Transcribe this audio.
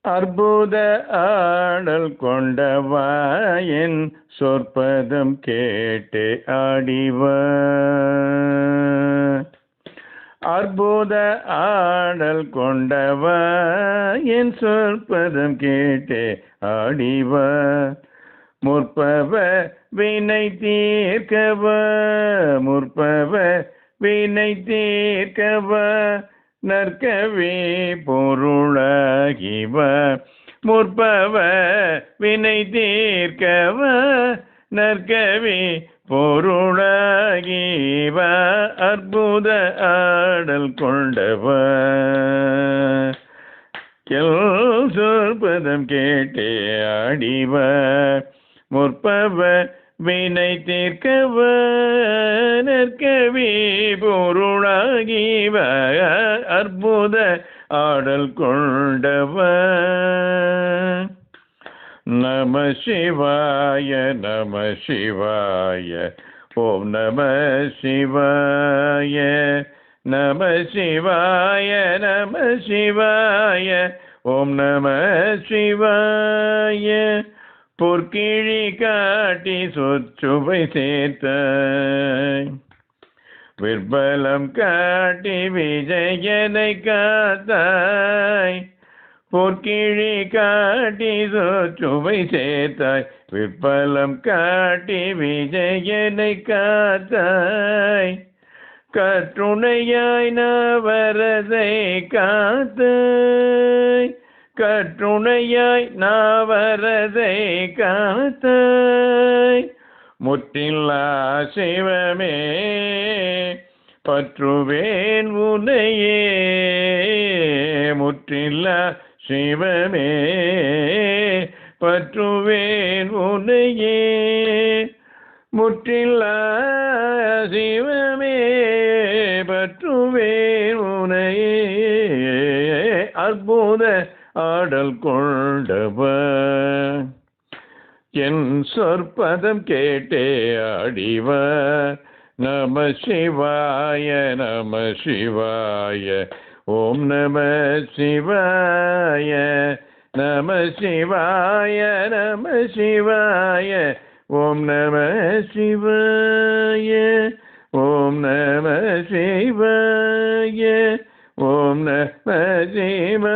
அற்புத ஆடல் கொண்டவாயின் சொற்பதம் கேட்டு ஆடிவா. அற்புத ஆடல் கொண்டவாயின் சொற்பதம் கேட்டு ஆடிவா. முற்பவ வினை தீர்க்கவ, முற்பவ வினை தீர்க்கவ, நற்கவி பொருளாகிவ. முற்பவ வினை தீர்க்கவ, நற்கவி பொருளாகிவ. அற்புத ஆடல் கொண்டவ சொற்பதம் கேட்டே ஆடிவ. முற்பவ வினை தீர்க்கவ, நற்கவி பொருளாகிவ. அற்புத ஆடல் கொண்டவ. நம சிவாய நம சிவாய ஓம் நம சிவாய. நம சிவாய நம சிவாய ஓம் நம சிவாய. பொற்கிழி காட்டி சொற்சுவை சேர்த்த, விற்பலம் காட்டி விஜயனை காத்தாய். பொற்கிழி காட்டி சொற்சுவை சேர்த்தாய், விற்பலம் காட்டி விஜயனை காத்தாய். கற்றுணையாய் நவரதை காத்தாய், கற்றுணையாய் நவரதை காத்தாய். முற்றில்லா சிவமே பற்றுவேன் உன்னையே, முற்றில்லா சிவமே பற்றுவேன் உன்னையே. முற்றில்லா சிவமே பற்றுவேன் உன்னையே. அற்புத ஆடல் கொண்டவர் என் சொற்பதம் கேட்டே ஆடிவர். நம சிவாய நம சிவாய ஓம் நம சிவாய. நம சிவாய நம சிவாய ஓம் நம சிவாய. ஓம் நம சிவாய ஓம் நம சிவாய.